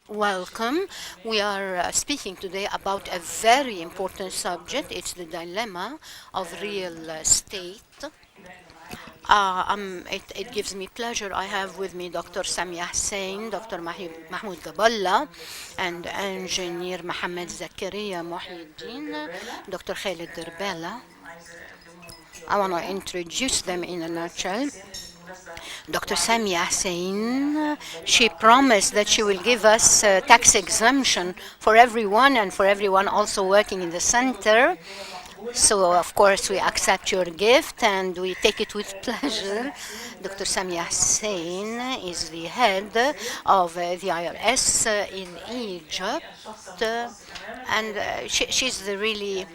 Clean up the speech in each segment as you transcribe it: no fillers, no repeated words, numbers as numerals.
Welcome. We are speaking today about a very important subject. It's the dilemma of real estate. It gives me pleasure. I have with me Dr. Samia Hussein, Dr. Mahmoud Gaballa, and Engineer Mohammed Zakaria Mohyiddin, Dr. Khalid Derbela. I want to introduce them in a nutshell. Dr. Samia Hussein, she promised that she will give us tax exemption for everyone and for everyone also working in the center. So, of course, we accept your gift and we take it with pleasure. Dr. Samia Hussein is the head of the IRS in Egypt, and she's the really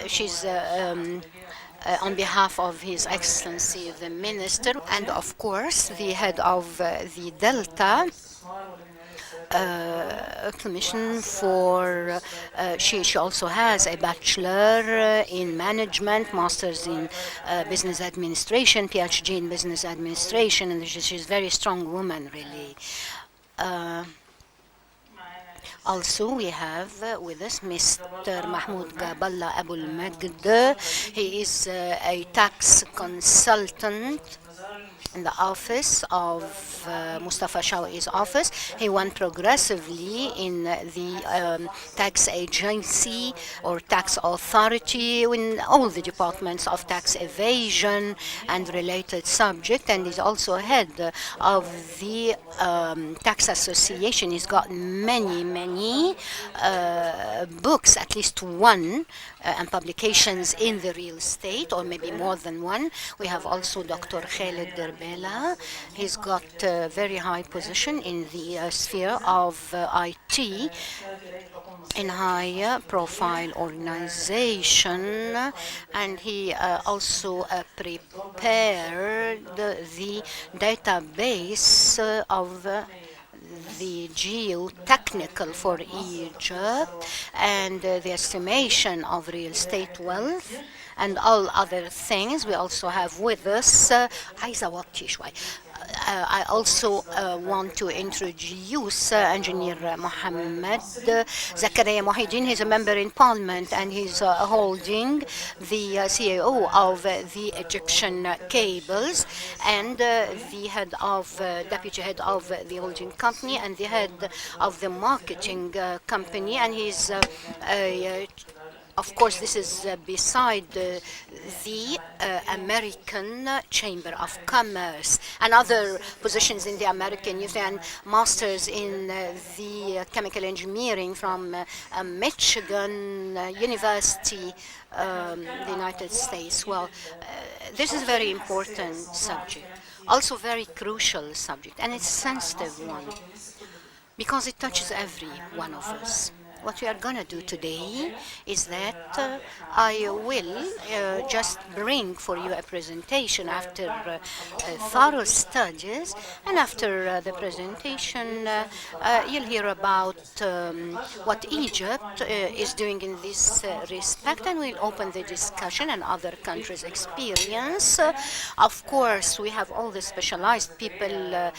she's on behalf of His Excellency the Minister, and of course the head of the Delta Commission for she also has a bachelor in management, masters in business administration, PhD in business administration, and she's a very strong woman really. Also, we have with us Mr. Mahmoud Gaballa Abul Majd. He is a tax consultant in the office of Mustafa Shawi's office. He went progressively in the tax agency or tax authority in all the departments of tax evasion and related subject, and he's also head of the tax association. He's got many books, at least one, and publications in the real estate, or maybe more than one. We have also Dr. Khalid Derbela. He's got a very high position in the sphere of IT in high profile organization, and he also prepared the database of the geotechnical for Egypt and the estimation of real estate wealth and all other things. We also have with us I also want to introduce Engineer Mohammed Zakaria Mohyiddin. He's a member in Parliament and he's holding the CEO of the Egyptian cables and the head of deputy head of the holding company and the head of the marketing company, and he's of course, this is beside the American Chamber of Commerce and other positions in the American Youth and masters in the chemical engineering from Michigan University, the United States. Well, this is a very important subject, also very crucial subject, and it's a sensitive one because it touches every one of us. What we are going to do today is that I will just bring for you a presentation after thorough studies, and after the presentation you'll hear about what Egypt is doing in this respect, and we'll open the discussion and other countries' experience. Of course, we have all the specialized people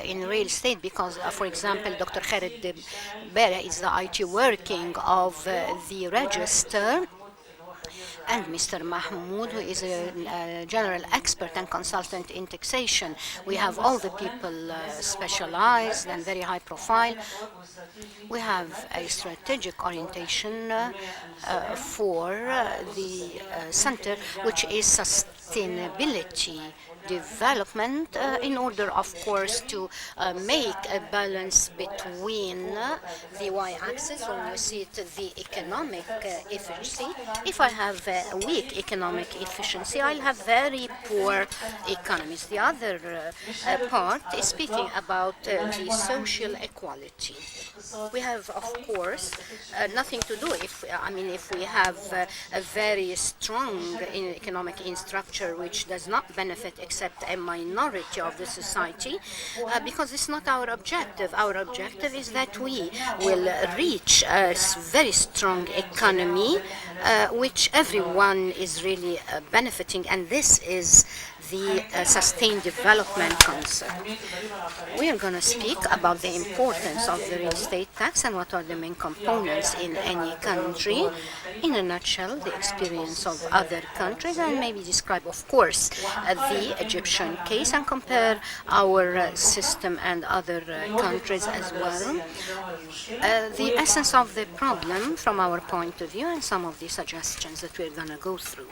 in real estate because, for example, Dr. Khalid Bera is the IT working of the register, and Mr. Mahmoud, who is a general expert and consultant in taxation. We have all the people specialized and very high profile. We have a strategic orientation for the center, which is sustainability development in order, of course, to make a balance between the y-axis, when you see it, the economic efficiency. If I have weak economic efficiency, I'll have very poor economies. The other part is speaking about the social equality. We have, of course, nothing to do if we have a very strong economic structure which does not benefit except a minority of the society, because it's not our objective. Our objective is that we will reach a very strong economy which everyone is really benefiting, and this is the sustained development concept. We are going to speak about the importance of the real estate tax and what are the main components in any country. In a nutshell, the experience of other countries, and maybe describe, of course, the Egyptian case and compare our system and other countries as well. The essence of the problem from our point of view and some of the suggestions that we're going to go through.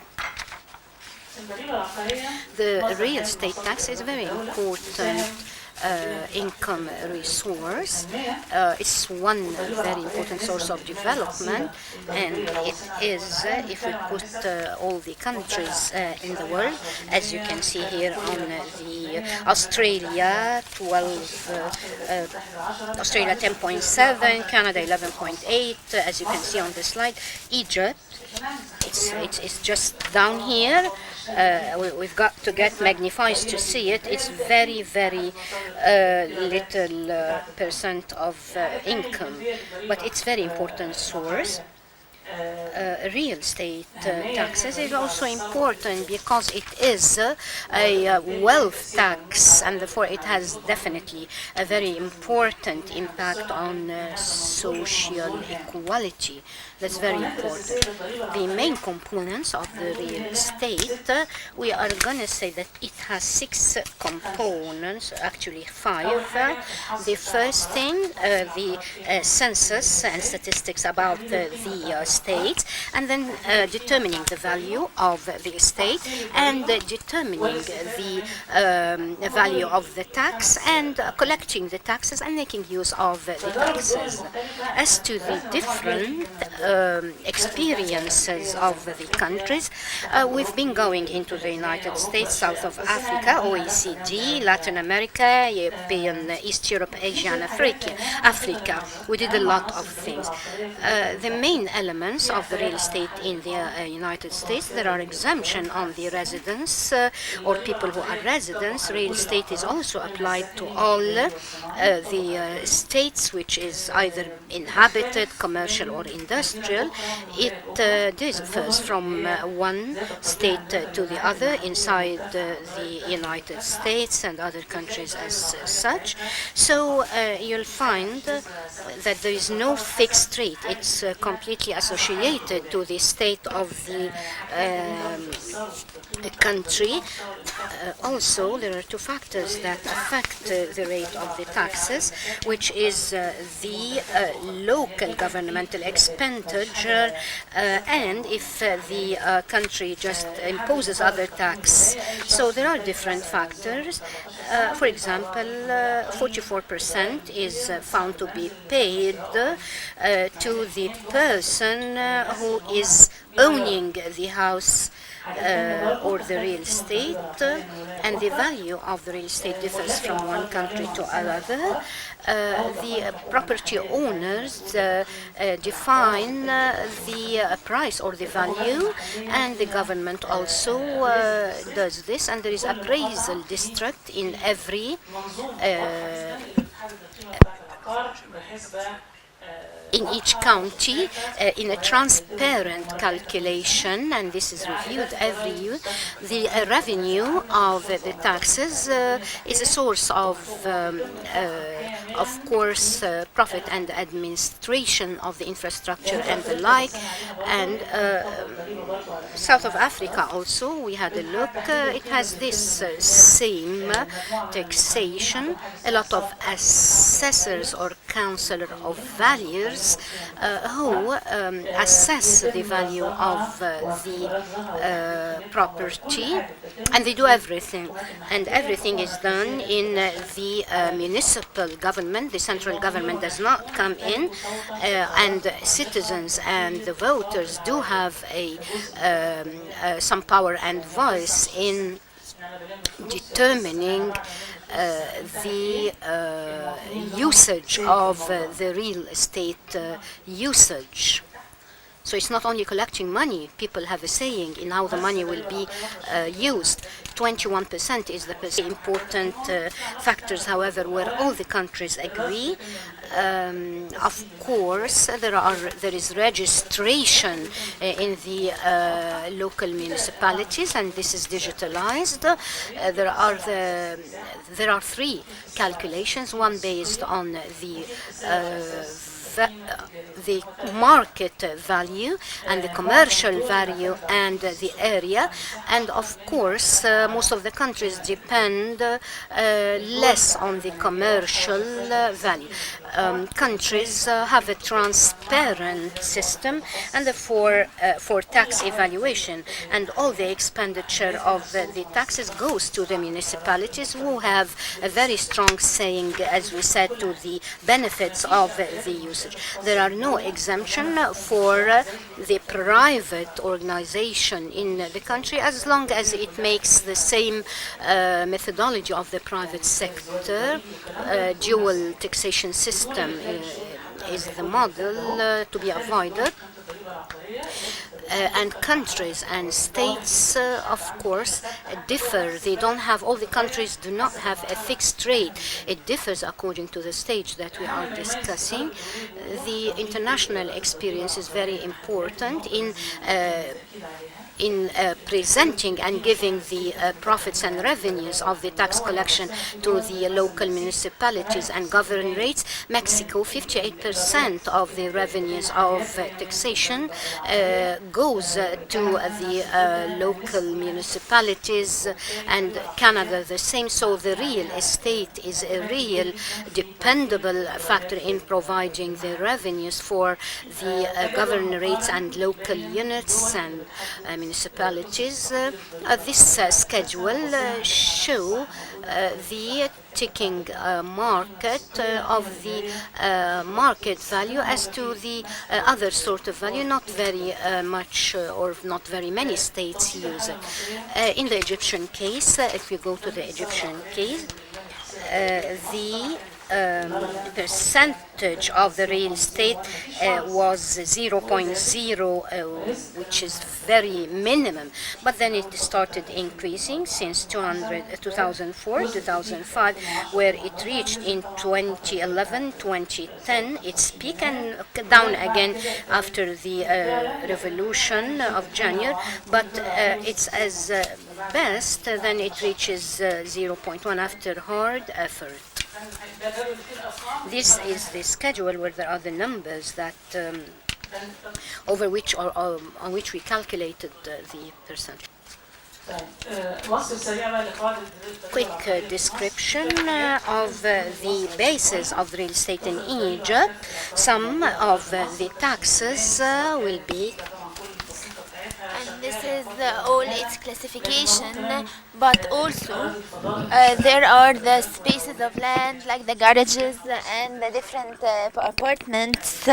The real estate tax is a very important income resource. It's one very important source of development, and it is, if we put all the countries in the world, as you can see here on the Australia 10.7, Canada 11.8, as you can see on the slide, Egypt, it's just down here. We've got to get magnifiers to see it. It's very, very little percent of income, but it's very important source. Real estate taxes is also important because it is a wealth tax, and therefore it has definitely a very important impact on social equality. That's very important. The main components of the real estate, we are going to say that it has 6 components, actually 5. The first thing, the census and statistics about the estate, and then determining the value of the estate, and determining the value of the tax, and collecting the taxes and making use of the taxes. As to the different experiences of the countries, we've been going into the United States, South of Africa, OECD, Latin America, European, East Europe, Asia, and Africa. We did a lot of things. The main elements of the real estate in the United States, there are exemption on the residents or people who are residents. Real estate is also applied to all the states which is either inhabited, commercial, or industrial. It differs from one state to the other inside the United States and other countries as such. So you'll find that there is no fixed rate. It's completely associated to the state of the country. Also, there are 2 factors that affect the rate of the taxes, which is the local governmental expenditure, and if the country just imposes other tax. So there are different factors. For example, 44% is found to be paid to the person who is owning the house or the real estate, and the value of the real estate differs from one country to another. The property owners define the price or the value, and the government also does this, and there is appraisal district in every in each county in a transparent calculation, and this is reviewed every year. The revenue of the taxes is a source of course, profit and administration of the infrastructure and the like. And South of Africa also, we had a look. It has this same taxation. A lot of assessors or counselor of values who assess the value of the property, and they do everything, and everything is done in the municipal government. The central government does not come in, and citizens and the voters do have some power and voice in determining the usage of the real estate usage. So it's not only collecting money. People have a saying in how the money will be used. 21% is the important factors, however, where all the countries agree. Of course, there is registration in the local municipalities, and this is digitalized. There are three calculations: one based on the market value and the commercial value and the area, and of course most of the countries depend less on the commercial value. Countries have a transparent system and for tax evaluation, and all the expenditure of the taxes goes to the municipalities, who have a very strong saying, as we said, to the benefits of the usage. There are no exemption for the private organization in the country, as long as it makes the same methodology of the private sector. Dual taxation system is the model to be avoided. And countries and states, of course, differ. They don't have, all the countries do not have a fixed rate. It differs according to the stage that we are discussing. The international experience is very important in presenting and giving the profits and revenues of the tax collection to the local municipalities and government rates. Mexico, 58% of the revenues of taxation goes to the local municipalities, and Canada the same. So the real estate is a real dependable factor in providing the revenues for the government rates and local units and municipalities. This schedule show the ticking market of the market value as to the other sort of value. Not very much or not very many states use it. In the Egyptian case, if you go to the Egyptian case, the percentage of the real estate was 0.0, which is very minimum, but then it started increasing since 2004, 2005, where it reached in 2011, 2010 its peak, and down again after the revolution of January, but it's as best then it reaches 0.1 after hard effort. This is the schedule where there are the numbers that over which or on which we calculated the percent. Quick description of the basis of real estate in Egypt. Some of the taxes will be, and this is all its classification, but also there are the spaces of land like the garages and the different apartments,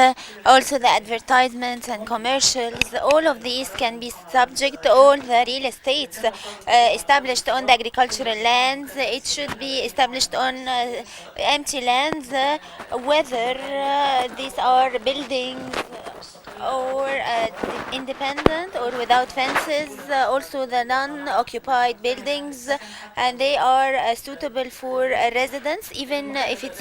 also the advertisements and commercials. All of these can be subject to all the real estates established on the agricultural lands. It should be established on empty lands, whether these are buildings or independent or without fences. Also the non-occupied buildings, and they are suitable for residents, even if it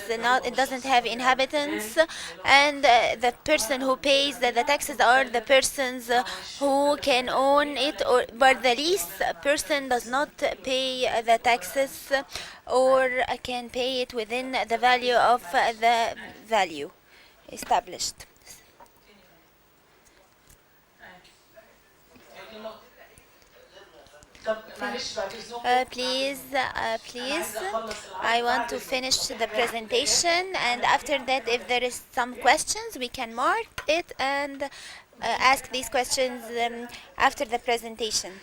doesn't have inhabitants. And the person who pays the taxes are the persons who can own it, but the lease person does not pay the taxes or can pay it within the value of the value established. Please, I want to finish the presentation, and after that, if there is some questions, we can mark it and ask these questions after the presentation.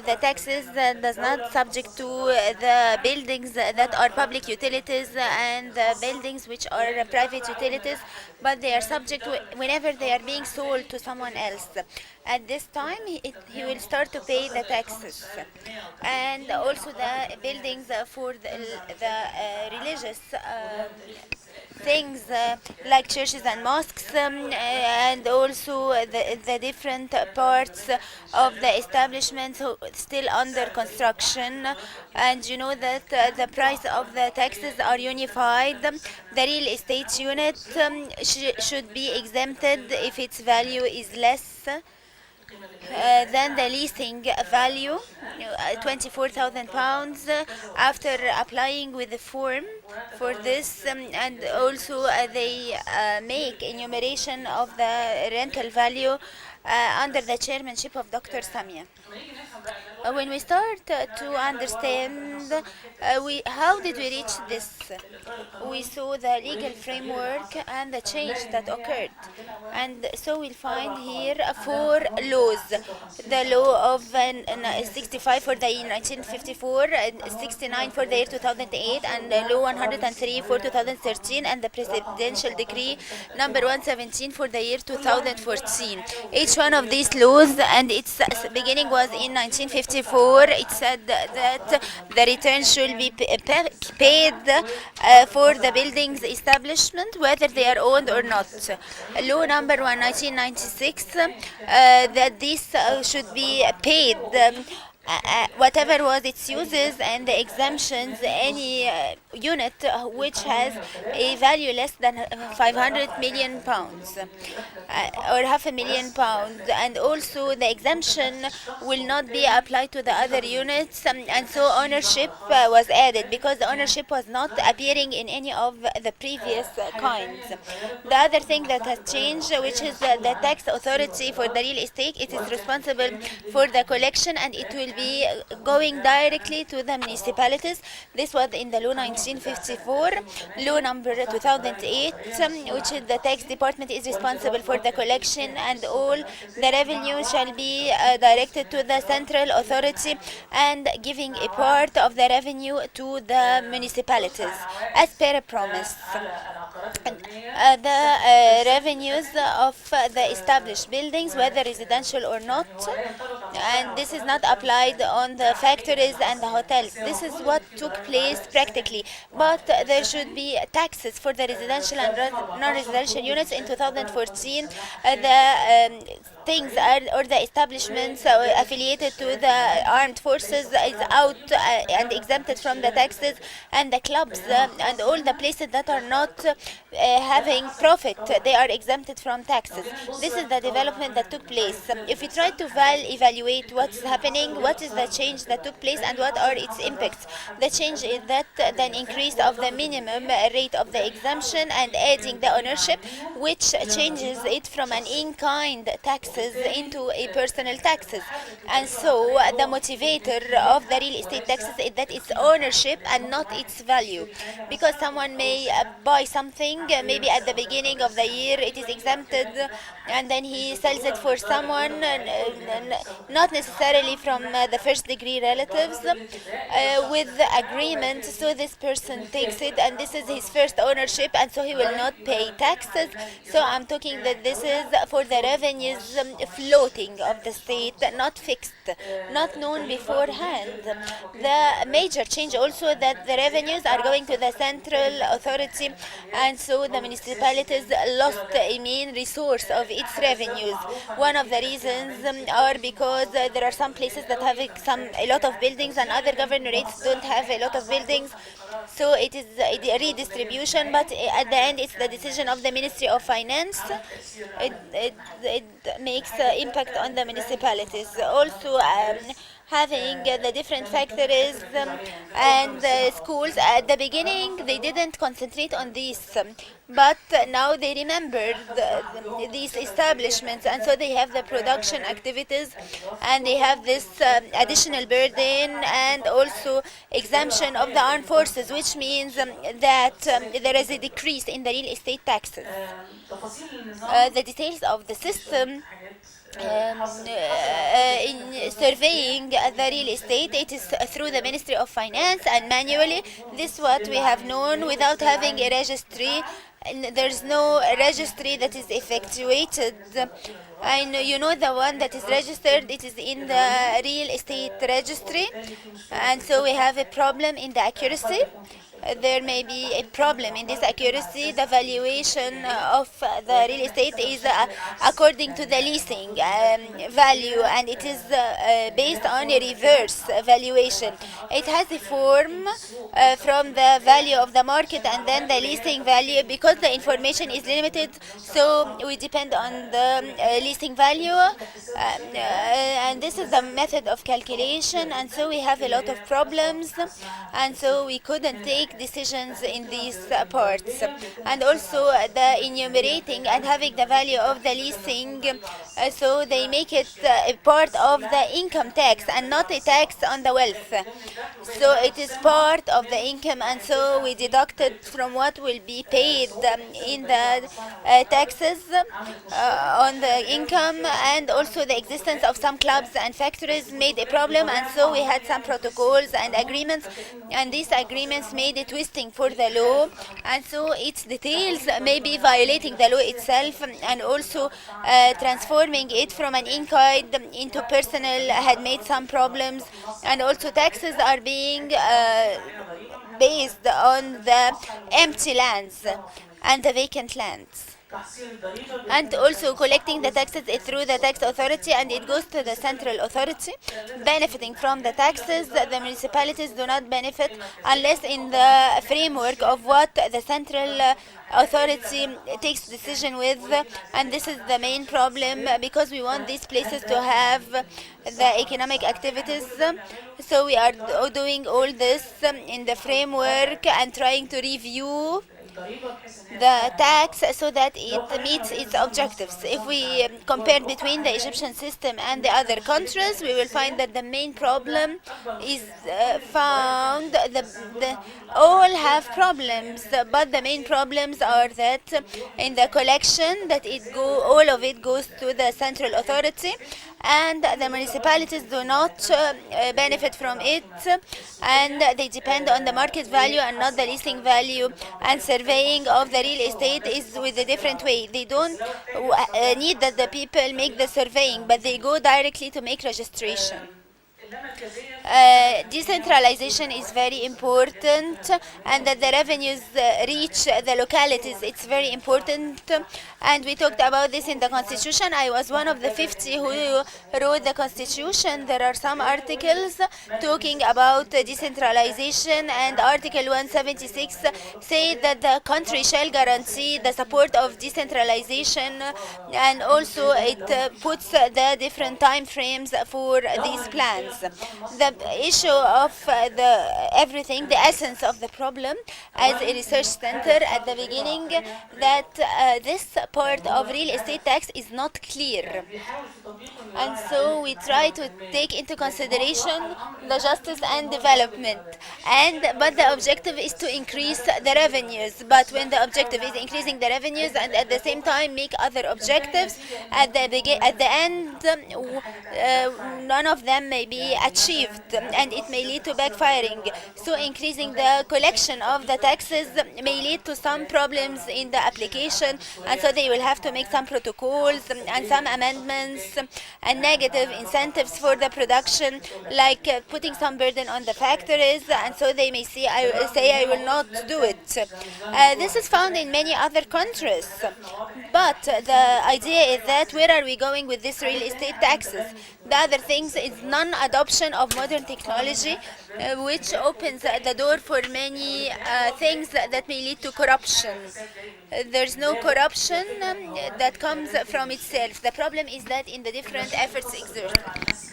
The taxes does not subject to the buildings that are public utilities and the buildings which are private utilities, but they are subject to whenever they are being sold to someone else. At this time, he will start to pay the taxes. And also the buildings for the religious things like churches and mosques, and also the different parts of the establishment still under construction. And you know that the price of the taxes are unified. The real estate unit should be exempted if its value is less then the leasing value, £24,000 after applying with the form for this, and also they make enumeration of the rental value under the chairmanship of Dr. Samia. When we start to understand how did we reach this, we saw the legal framework and the change that occurred. And so we'll find here four laws. The law of 65 for the year 1954, and 69 for the year 2008, and law 103 for 2013, and the presidential decree number 117 for the year 2014. Each one of these laws, and its beginning was in 1954. It said that the return should be paid for the building's establishment, whether they are owned or not. Law number 1, 1996, that this should be paid. Whatever was its uses and the exemptions, any unit which has a value less than 500 million pounds or half a million pounds, and also the exemption will not be applied to the other units, and so ownership was added because the ownership was not appearing in any of the previous kinds. The other thing that has changed, which is the tax authority for the real estate, it is responsible for the collection and it will be going directly to the municipalities. This was in the law 1954. Law number 2008, which is the tax department is responsible for the collection, and all the revenue shall be directed to the central authority and giving a part of the revenue to the municipalities as per a promise. The revenues of the established buildings, whether residential or not, and this is not applied on the factories and the hotels. This is what took place practically, but there should be taxes for the residential and non-residential units in 2014. The things or the establishments affiliated to the armed forces is out and exempted from the taxes, and the clubs and all the places that are not having profit, they are exempted from taxes. This is the development that took place. If we try to evaluate what's happening, what is the change that took place and what are its impacts, the change is that the increase of the minimum rate of the exemption and adding the ownership, which changes it from an in-kind taxes into a personal taxes. And so the motivator of the real estate taxes is that it's ownership and not its value, because someone may buy something maybe at the beginning of the year it is exempted, and then he sells it for someone not necessarily from the first degree relatives with the agreement, so this person takes it and this is his first ownership, and so he will not pay taxes. So I'm talking that this is for the revenues floating of the state, not fixed, not known beforehand. The major change also that the revenues are going to the central authority, and so the municipalities lost a main resource of its revenues. One of the reasons are because there are some places that have a lot of buildings and other governorates don't have a lot of buildings, so it is a redistribution, but at the end it's the decision of the Ministry of Finance. It makes impact on the municipalities. Also having the different factories and schools. At the beginning, they didn't concentrate on these, but now they remember these establishments, and so they have the production activities, and they have this additional burden and also exemption of the armed forces, which means that there is a decrease in the real estate taxes. The details of the system in surveying the real estate, it is through the Ministry of Finance and manually. This is what we have known without having a registry. There's no registry that is effectuated. And you know the one that is registered, it is in the real estate registry, and so we have a problem in the accuracy. there may be a problem in this accuracy. The valuation of the real estate is according to the leasing value, and it is based on a reverse valuation. It has a form from the value of the market and then the leasing value. Because the information is limited, so we depend on the leasing value, and this is the method of calculation, and so we have a lot of problems, and so we couldn't take decisions in these parts. And also the enumerating and having the value of the leasing, so they make it a part of the income tax and not a tax on the wealth. So it is part of the income, and so we deducted from what will be paid in the taxes on the income. And also the existence of some clubs and factories made a problem, and so we had some protocols and agreements, and these agreements made a twisting for the law, and so its details may be violating the law itself, and also transforming it from an in-kind into personal had made some problems. And also taxes are being based on the empty lands and the vacant lands, and also collecting the taxes is through the tax authority, and it goes to the central authority. Benefiting from the taxes, the municipalities do not benefit unless in the framework of what the central authority takes decision with, and this is the main problem, because we want these places to have the economic activities. So we are doing all this in the framework and trying to review the tax so that it meets its objectives. If we compare between the Egyptian system and the other countries, we will find that the main problem is found. All have problems, but the main problems are that in the collection, that all of it goes to the central authority, and the municipalities do not benefit from it, and they depend on the market value and not the leasing value. And surveying of the real estate is with a different way. They don't need that the people make the surveying, but they go directly to make registration. Decentralization is very important, and that the revenues reach the localities, it's very important, and we talked about this in the constitution. I was one of the 50 who wrote the constitution. There are some articles talking about decentralization, and article 176 say that the country shall guarantee the support of decentralization, and also it puts the different time frames for these plans. The issue of everything, the essence of the problem, as a research center at the beginning, that this part of real estate tax is not clear, and so we try to take into consideration the justice and development, but the objective is to increase the revenues. But when the objective is increasing the revenues and at the same time make other objectives, at the end none of them may be achieved, and it may lead to backfiring. So increasing the collection of the taxes may lead to some problems in the application, and so they will have to make some protocols and some amendments and negative incentives for the production, like putting some burden on the factories, and so they may say I will not do it. This is found in many other countries, but the idea is that where are we going with this real estate taxes? The other things is non-adoption of modern technology, which opens the door for many things that may lead to corruption. There's no corruption that comes from itself. The problem is that in the different efforts exerted.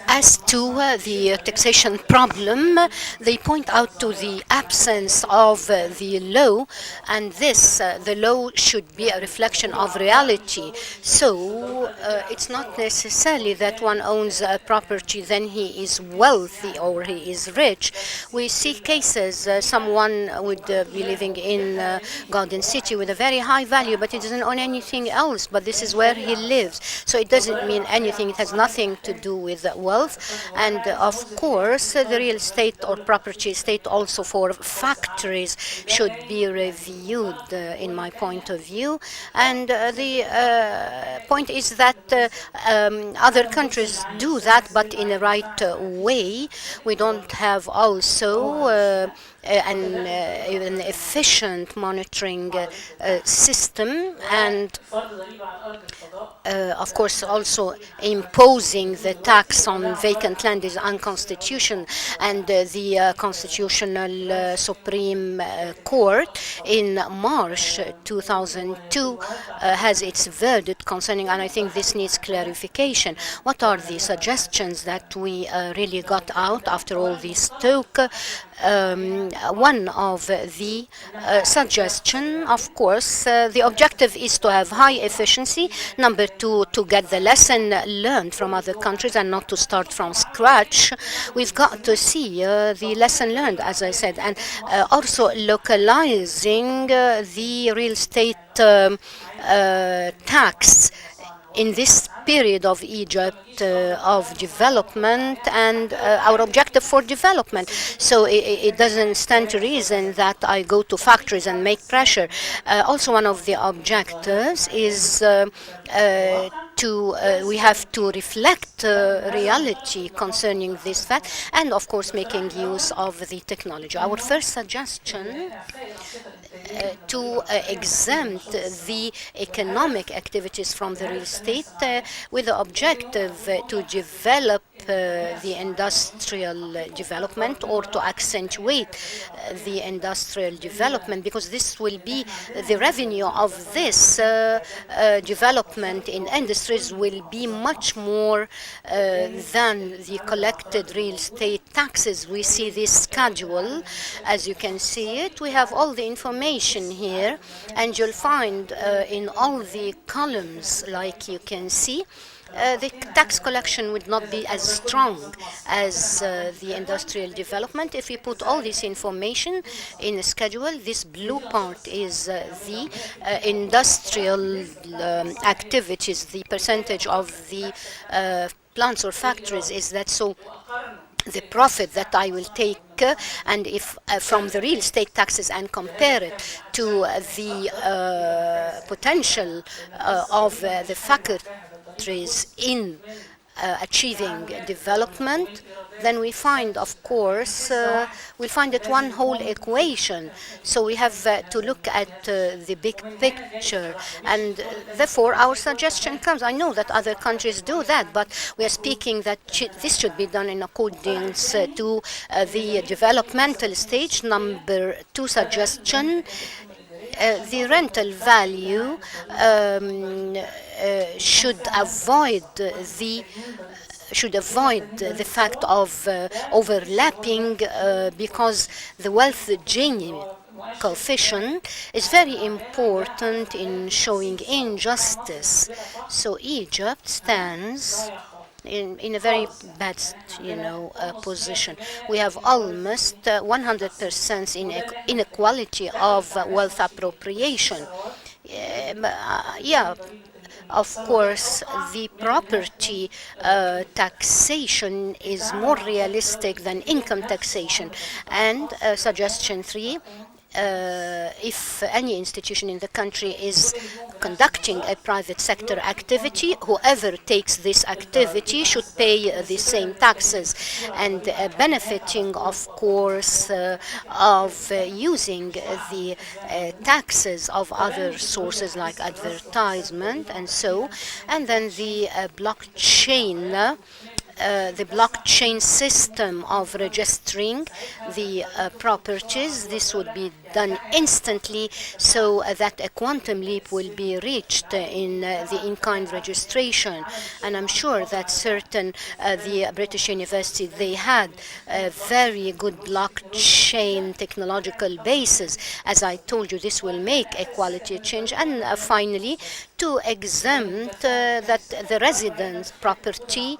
As to the taxation problem, they point out to the absence of the law, and the law should be a reflection of reality. So it's not necessarily that one owns a property, then he is wealthy or he is rich. We see cases, someone would be living in Garden City with a very high value, but he doesn't own anything else, but this is where he lives. So it doesn't mean anything. It has nothing to do with wealth. And of course, the real estate or property estate also for factories should be reviewed, in my point of view. And the point is that other countries do that, but in the right way. We don't have also an efficient monitoring system, and of course, also imposing the tax on vacant land is unconstitutional, and the Constitutional Supreme Court in March 2002 has its verdict concerning, and I think this needs clarification. What are the suggestions that we really got out after all this talk? One of the suggestion, of course, the objective is to have high efficiency. Number two, to get the lesson learned from other countries and not to start from scratch. We've got to see the lesson learned, as I said, and also localizing the real estate tax in this period of Egypt of development and our objective for development. So it doesn't stand to reason that I go to factories and make pressure. Also, one of the objectives is we have to reflect reality concerning this fact, and of course making use of the technology. Our first suggestion to exempt the economic activities from the real estate with the objective to develop the industrial development or to accentuate the industrial development, because this will be the revenue of this development in industries will be much more than the collected real estate taxes. We see this schedule, as you can see it. We have all the information here, and you'll find in all the columns, like you can see, the tax collection would not be as strong as the industrial development. If we put all this information in a schedule, this blue part is the industrial activities, the percentage of the plants or factories is that. So the profit that I will take and if from the real estate taxes and compare it to the potential of the factories in achieving development, then we find, of course, we find it one whole equation. So we have to look at the big picture, and therefore our suggestion comes. I know that other countries do that, but we are speaking that this should be done in accordance to the developmental stage. Number two suggestion, the rental value should avoid the fact of overlapping because the wealth Gini coefficient is very important in showing injustice. So Egypt stands in a very bad, position. We have almost 100% inequality of wealth appropriation. Of course, the property taxation is more realistic than income taxation. And suggestion 3, if any institution in the country is conducting a private sector activity, whoever takes this activity should pay the same taxes, and benefiting, of course, of using the taxes of other sources like advertisement and so. And then the blockchain system of registering the properties. This would be done instantly, so that a quantum leap will be reached in the in-kind registration. And I'm sure that the British University, they had a very good blockchain technological basis. As I told you, this will make a quality change. And finally, to exempt that the residence property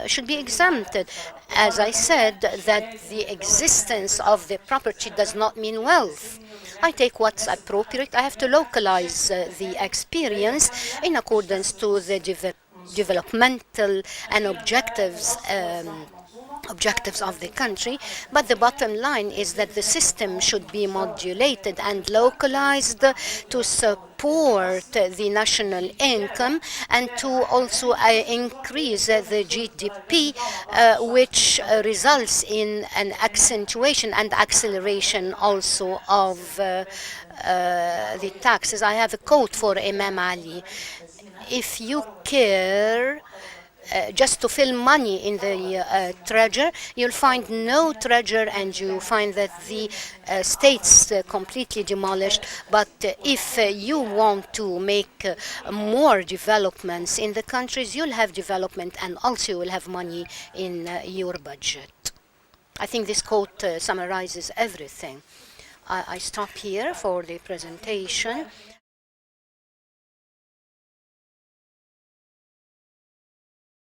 should be exempted. As I said, that the existence of the property does not mean wealth. I take what's appropriate. I have to localize the experience in accordance to the developmental and objectives objectives of the country, but the bottom line is that the system should be modulated and localized to support the national income and to also increase the GDP, which results in an accentuation and acceleration also of the taxes. I have a quote for Imam Ali. If you care just to fill money in the treasure, you'll find no treasure and you find that the state's completely demolished. But if you want to make more developments in the countries, you'll have development and also you will have money in your budget. I think this quote summarizes everything. I stop here for the presentation.